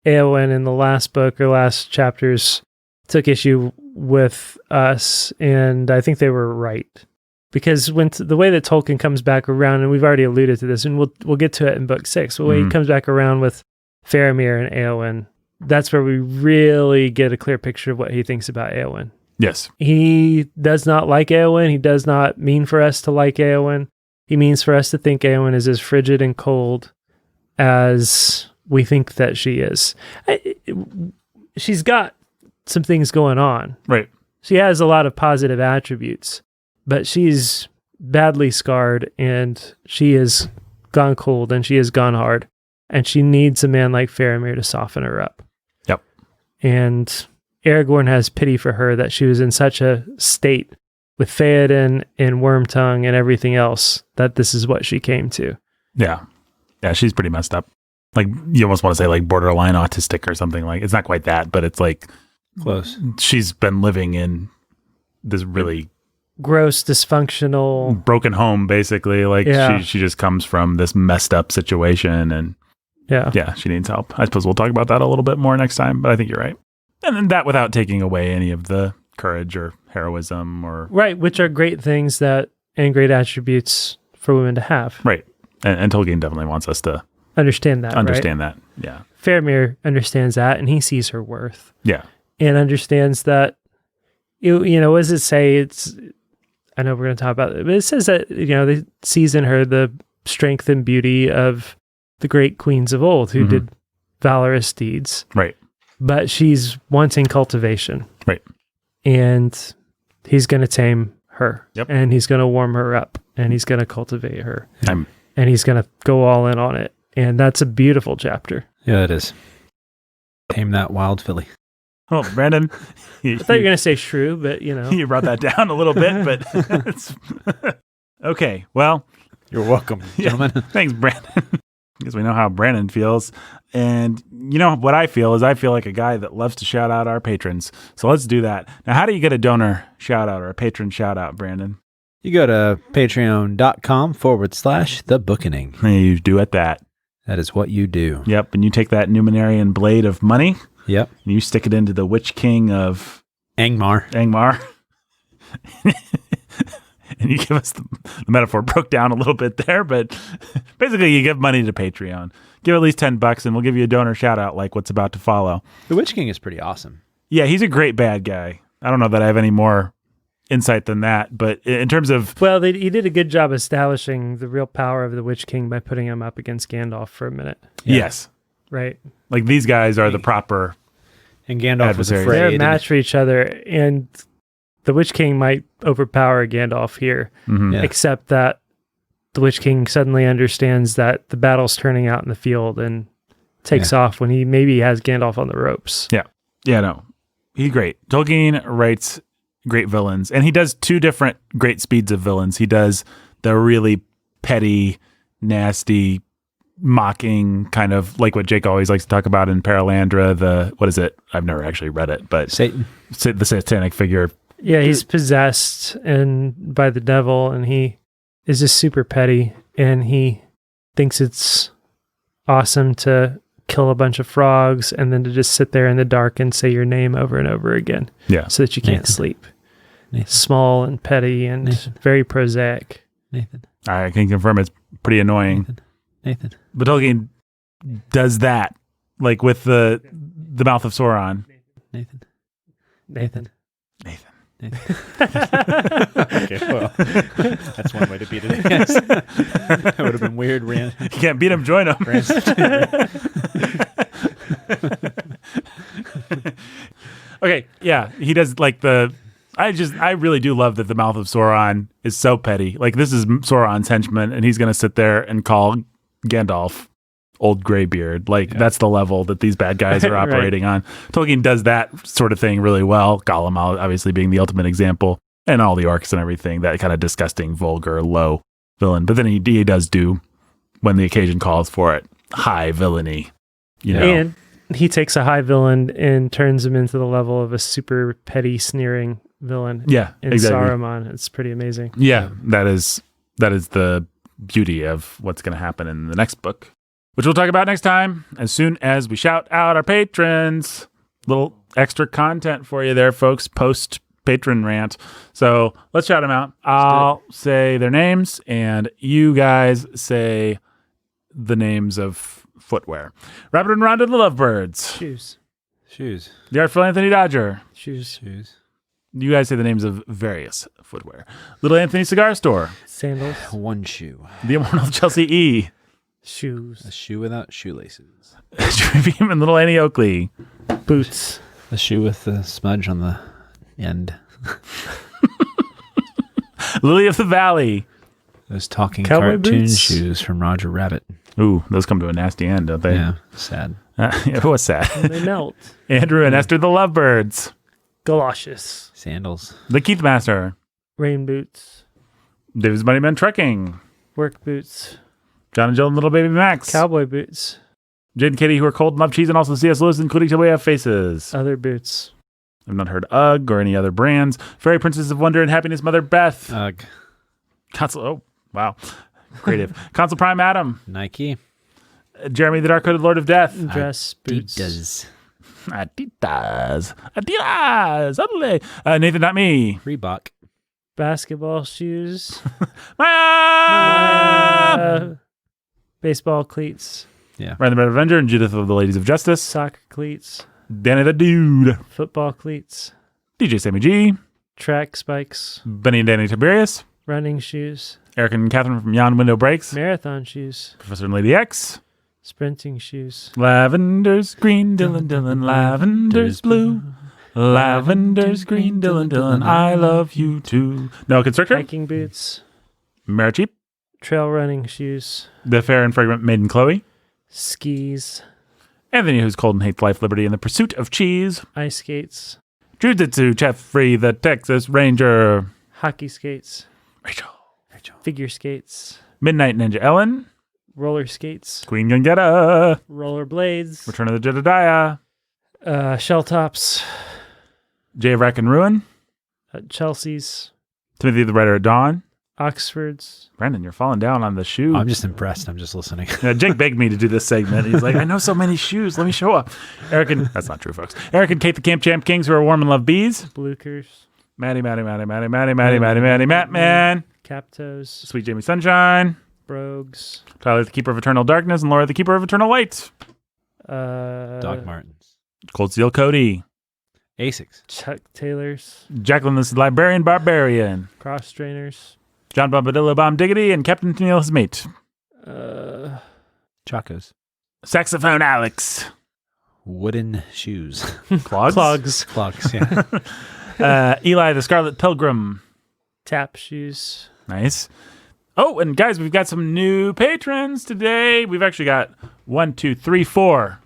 Éowyn in the last book or last chapters took issue with us, and I think they were right, because when the way that Tolkien comes back around, and we've already alluded to this, and we'll get to it in book 6, the way he comes back around with Faramir and Éowyn, that's where we really get a clear picture of what he thinks about Éowyn. Yes. He does not like Éowyn. He does not mean for us to like Éowyn. He means for us to think Éowyn is as frigid and cold as we think that she is. She's got some things going on. Right. She has a lot of positive attributes, but she's badly scarred, and she has gone cold, and she has gone hard, and she needs a man like Faramir to soften her up. Yep. And Aragorn has pity for her that she was in such a state with Theoden and Wormtongue and everything else that this is what she came to. Yeah. Yeah, she's pretty messed up. Like, you almost want to say like borderline autistic or something. Like, it's not quite that, but it's like Close. she's been living in this really Gross, dysfunctional. broken home, basically. Like, she just comes from this messed up situation, and Yeah. she needs help. I suppose we'll talk about that a little bit more next time, but I think you're right. And then that without taking away any of the courage or heroism or... Right, which are great things and great attributes for women to have. Right. And Tolkien definitely wants us to Understand that, that. Yeah. Faramir understands that, and he sees her worth. Yeah. And understands that, you know, what does it say? I know we're going to talk about it, but it says that, you know, they sees in her the strength and beauty of the great queens of old who did valorous deeds. Right. But she's wanting cultivation. Right. And he's going to tame her. Yep. And he's going to warm her up, and he's going to cultivate her. I'm And he's going to go all in on it. And that's a beautiful chapter. Yeah, it is. Tame that wild filly. Oh, Brandon. I thought you were going to say shrew, but you know. You brought that down a little bit, but it's okay. Well, You're welcome, gentlemen. thanks, Brandon. Because we know how Brandon feels. And you know what I feel is I feel like a guy that loves to shout out our patrons. So let's do that. Now, how do you get a donor shout out or a patron shout out, Brandon? You go to patreon.com/the Bookening. You do it that. That is what you do. Yep. And you take that Numenorian blade of money Yep. and you stick it into the Witch King of Angmar. And you give us the metaphor broke down a little bit there, but basically you give money to Patreon. Give at least $10 and we'll give you a donor shout out like what's about to follow. The Witch King is pretty awesome. Yeah, he's a great bad guy. I don't know that I have any more insight than that. But in terms of Well, he did a good job establishing the real power of the Witch King by putting him up against Gandalf for a minute. yes, Right. like these guys are the proper. And Gandalf was Adversaries. They're a afraid. match for each other, and the Witch King might overpower Gandalf here, Mhm. Yeah. except that the Witch King suddenly understands that the battle's turning out in the field and takes off when he maybe has Gandalf on the ropes. Yeah, no, he's great. Tolkien writes great villains, and he does two different great speeds of villains. He does the really petty, nasty, mocking kind of like what Jake always likes to talk about in Paralandra. What is it? I've never actually read it, but Satan. the satanic figure. Yeah, he's possessed and by the devil, and he is just super petty, and he thinks it's awesome to kill a bunch of frogs and then to just sit there in the dark and say your name over and over again Yeah, so that you can't Nathan. sleep. Nathan. Small and petty and Nathan. very prosaic. Nathan. I can confirm it's pretty annoying. Nathan. But Tolkien does that, like with the mouth of Sauron. Nathan. Nathan. Nathan. Okay, well, that's one way to beat it, I guess. That would have been weird. You can't beat him, join him. Okay, yeah, he does like I really do love that the mouth of Sauron is so petty. Like this is Sauron's henchman, and he's gonna sit there and call Gandalf old graybeard. Like that's the level that these bad guys are Right. operating on. Tolkien does that sort of thing really well. Gollum obviously being the ultimate example, and all the orcs and everything. That kind of disgusting, vulgar, low villain. But then he does do, when the occasion calls for it, high villainy. You know, And he takes a high villain and turns him into the level of a super petty, sneering villain yeah, in exactly. Saruman. It's pretty amazing. Yeah, that is the beauty of what's going to happen in the next book, which we'll talk about next time as soon as we shout out our patrons. Little extra content for you there, folks, post patron rant. So let's shout them out. I'll say their names, and you guys say the names of footwear. Rabbit and Rhonda the Lovebirds. Shoes. The Artful Anthony Dodger. Shoes. You guys say the names of various footwear. Little Anthony Cigar Store. Sandals. One shoe. The Immortal Chelsea E. Shoes. A shoe without shoelaces. Tribune and Little Annie Oakley. Boots. A shoe with the smudge on the end. Lily of the Valley. Those talking Cowboy cartoon boots. shoes from Roger Rabbit. Ooh, those come to a nasty end, don't they? Yeah, sad. It was sad. They melt. Andrew and Esther the Lovebirds. Galoshes. Sandals. The Keith Master. Rain boots. David's Bunny Man Trekking. Work boots. John and Jill and Little Baby Max. Cowboy boots. Jade and Katie, who are cold and love cheese, and also C.S. Lewis, including Till We Have Faces. Other boots. I've not heard UGG or any other brands. Fairy Princess of Wonder and Happiness Mother Beth. Ugh. Console. Oh, wow. Creative. Console Prime Adam. Nike. Jeremy the Dark Hooded Lord of Death. Dress boots. Adidas. Ugly. Nathan, not me. Reebok. Basketball shoes. Mom! Baseball cleats. Ryan the Red Avenger and Judith of the Ladies of Justice. Soccer cleats. Danny the Dude. Football cleats. DJ Sammy G. Track spikes. Benny and Danny Tiberius. Running shoes. Eric and Catherine from Yon Window Breaks. Marathon shoes. Professor and Lady X. Sprinting shoes. Lavender's green, Dylan. Lavender's blue. Lavender's green, Dylan. I love you too. No Constrictor. Hiking boots. Maricheap. Trail running shoes. The fair and fragrant maiden Chloe. Skis. Anthony, who's cold and hates life, liberty, and the pursuit of cheese. Ice skates. Jujitsu, Jeffrey, the Texas Ranger. Hockey skates. Rachel. Figure skates. Midnight Ninja Ellen. Roller skates. Queen Gungetta. Roller blades. Return of the Jedediah. Shell tops. Jay of Rack and Ruin. Chelsea's. Timothy the Rider at Dawn. Oxford's. Brandon, you're falling down on the shoe. I'm just impressed. I'm just listening. Jake begged me to do this segment. He's like, I know so many shoes. Let me show up. Eric and that's not true, folks. Eric and Kate, the Camp Champ Kings, who are warm and love bees. Blukers. Maddie, Matt Man. Captos. Sweet Jamie Sunshine. Brogues. Tyler, the Keeper of Eternal Darkness, and Laura, the Keeper of Eternal Light. Doc Martens. Cold Steel Cody. Asics. Chuck Taylors, Jacqueline the Librarian Barbarian, cross trainers, John Bombadillo Bomb Diggity, and Captain Tennille's Mate. Chacos. Saxophone Alex. Wooden shoes. Clogs? clogs, Yeah. Eli the Scarlet Pilgrim. tap shoes. Nice. Oh, and guys, we've got some new patrons today. We've actually got 1, 2, 3, 4.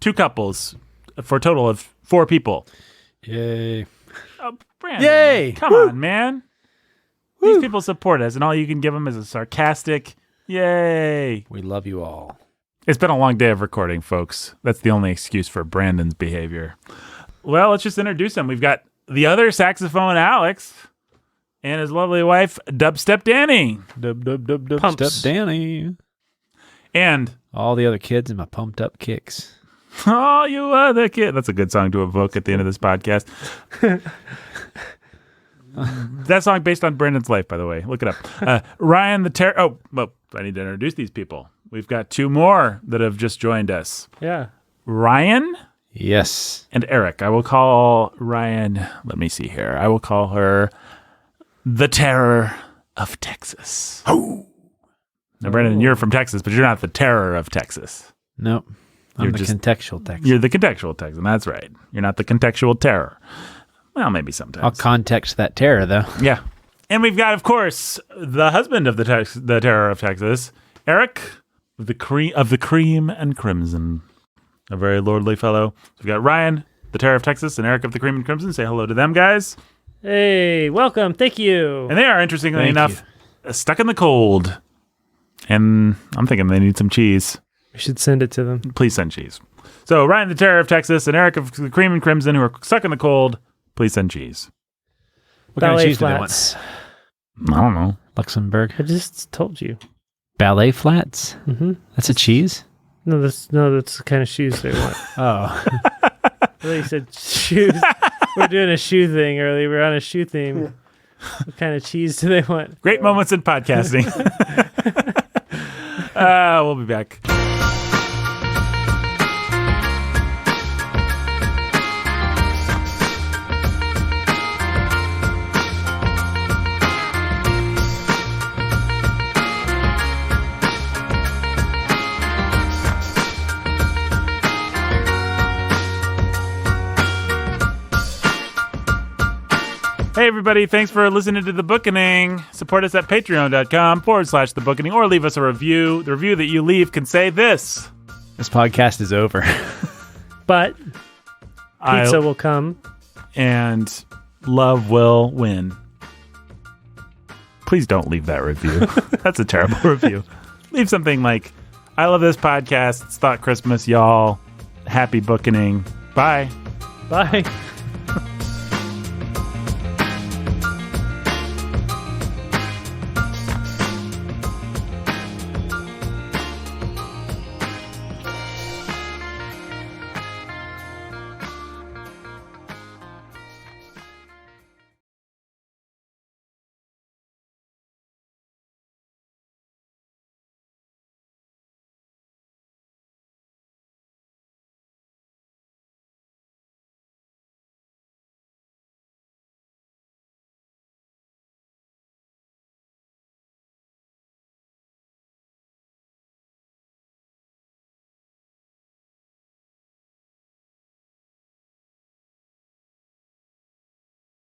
2 couples for a total of 4 people. Yay. Oh, Brandon. Yay. Come on, man. These people support us, and all you can give them is a sarcastic, yay. We love you all. It's been a long day of recording, folks. That's the only excuse for Brandon's behavior. Well, let's just introduce him. We've got the other saxophone, Alex, and his lovely wife, Dubstep Danny. Dub, Pumps. step Danny. And All the other kids in my pumped up kicks. oh, you other kid. That's a good song to evoke at the end of this podcast. That song based on Brandon's life, by the way. Look it up. Ryan the Terror. Oh, well, I need to introduce these people. We've got 2 more that have just joined us. Yeah. Ryan Yes. and Eric. I will call Ryan, let me see here. I will call her the Terror of Texas. Oh. Now, Brandon, you're from Texas, but you're not the Terror of Texas. Nope. I'm You're the just- contextual text. You're the contextual Texan. That's right. You're not the contextual terror. Well, maybe sometimes. I'll context that terror, though. Yeah. And we've got, of course, the husband of the Terror of Texas, Eric of the Cream and Crimson, a very lordly fellow. We've got Ryan, the Terror of Texas, and Eric of the Cream and Crimson. Say hello to them, guys. Hey, welcome. Thank you. And they are, interestingly Thank enough, stuck in the cold. And I'm thinking they need some cheese. We should send it to them. Please send cheese. So Ryan, the Terror of Texas, and Eric of the Cream and Crimson, who are stuck in the cold, please send cheese. What kind of Ballet cheese do they want? flats. I don't know. Luxembourg. I just told you. Ballet flats? Mm-hmm. That's a cheese? No, that's the kind of shoes they want. Oh. I thought you said shoes. We're doing a shoe thing earlier. We're on a shoe theme. What kind of cheese do they want? Great moments in podcasting. We'll be back. Hey, everybody. Thanks for listening to The Bookening. Support us at patreon.com/The Bookening or leave us a review. The review that you leave can say this. This podcast is over. But pizza I- will come. and love will win. Please don't leave that review. That's a terrible review. Leave something like, I love this podcast. It's Thought Christmas, y'all. Happy Bookening. Bye. Bye.